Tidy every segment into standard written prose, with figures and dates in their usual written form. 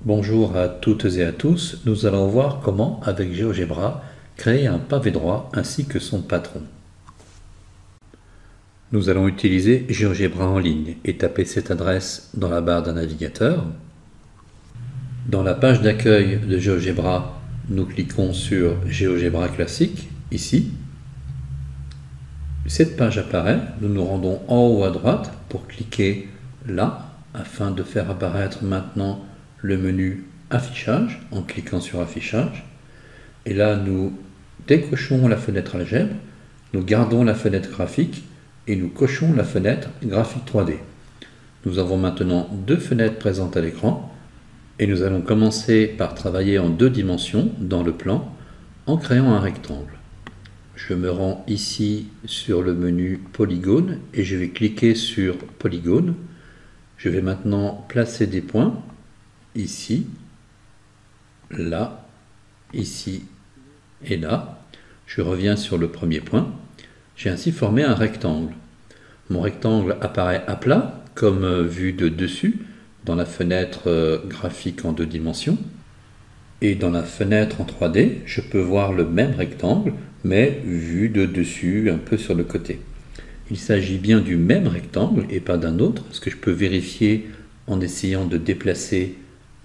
Bonjour à toutes et à tous, nous allons voir comment, avec GeoGebra, créer un pavé droit ainsi que son patron. Nous allons utiliser GeoGebra en ligne et taper cette adresse dans la barre d'un navigateur. Dans la page d'accueil de GeoGebra, nous cliquons sur GeoGebra classique, ici. Cette page apparaît, nous nous rendons en haut à droite pour cliquer là, afin de faire apparaître maintenant le menu affichage en cliquant sur affichage. Et là, nous décochons la fenêtre algèbre, nous gardons la fenêtre graphique et nous cochons la fenêtre graphique 3D. Nous avons maintenant deux fenêtres présentes à l'écran et nous allons commencer par travailler en deux dimensions dans le plan en créant un rectangle. Je me rends ici sur le menu polygone et je vais cliquer sur polygone. Je vais maintenant placer des points ici, là, ici et là. Je reviens sur le premier point. J'ai ainsi formé un rectangle. Mon rectangle apparaît à plat, comme vu de dessus, dans la fenêtre graphique en deux dimensions. Et dans la fenêtre en 3D, je peux voir le même rectangle, mais vu de dessus, un peu sur le côté. Il s'agit bien du même rectangle et pas d'un autre, ce que je peux vérifier en essayant de déplacer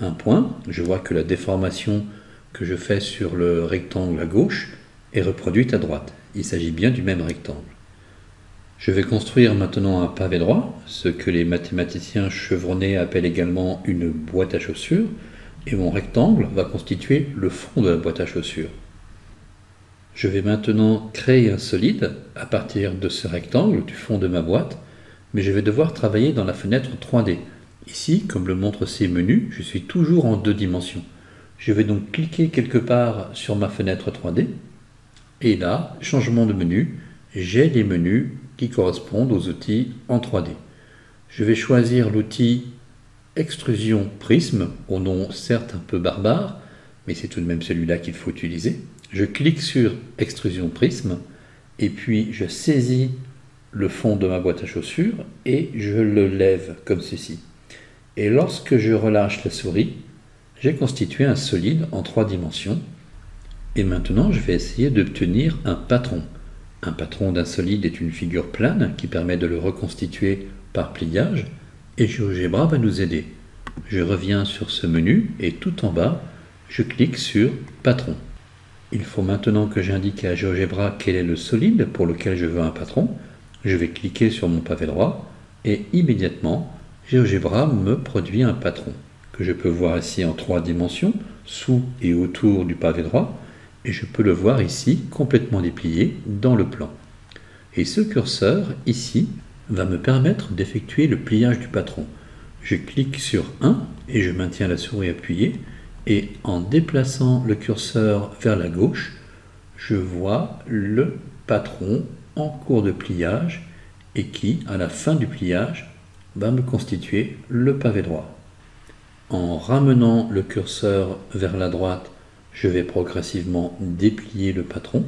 un point. Je vois que la déformation que je fais sur le rectangle à gauche est reproduite à droite. Il s'agit bien du même rectangle. Je vais construire maintenant un pavé droit, ce que les mathématiciens chevronnés appellent également une boîte à chaussures, et mon rectangle va constituer le fond de la boîte à chaussures. Je vais maintenant créer un solide à partir de ce rectangle du fond de ma boîte, mais je vais devoir travailler dans la fenêtre 3D. Ici, comme le montrent ces menus, je suis toujours en deux dimensions. Je vais donc cliquer quelque part sur ma fenêtre 3D, et là, changement de menu, j'ai les menus qui correspondent aux outils en 3D. Je vais choisir l'outil Extrusion Prisme, au nom certes un peu barbare, mais c'est tout de même celui-là qu'il faut utiliser. Je clique sur Extrusion Prisme, et puis je saisis le fond de ma boîte à chaussures, et je le lève comme ceci. Et lorsque je relâche la souris, j'ai constitué un solide en 3 dimensions, et maintenant je vais essayer d'obtenir un patron. Un patron d'un solide est une figure plane qui permet de le reconstituer par pliage, et GeoGebra va nous aider. Je reviens sur ce menu et tout en bas, je clique sur Patron. Il faut maintenant que j'indique à GeoGebra quel est le solide pour lequel je veux un patron. Je vais cliquer sur mon pavé droit et immédiatement, GeoGebra me produit un patron que je peux voir ici en 3 dimensions, sous et autour du pavé droit, et je peux le voir ici complètement déplié dans le plan. Et ce curseur ici va me permettre d'effectuer le pliage du patron. Je clique sur 1 et je maintiens la souris appuyée, et en déplaçant le curseur vers la gauche, je vois le patron en cours de pliage et qui, à la fin du pliage, va me constituer le pavé droit. En ramenant le curseur vers la droite, je vais progressivement déplier le patron,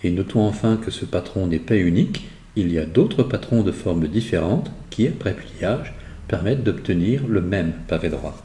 et notons enfin que ce patron n'est pas unique. Il y a d'autres patrons de formes différentes qui, après pliage, permettent d'obtenir le même pavé droit.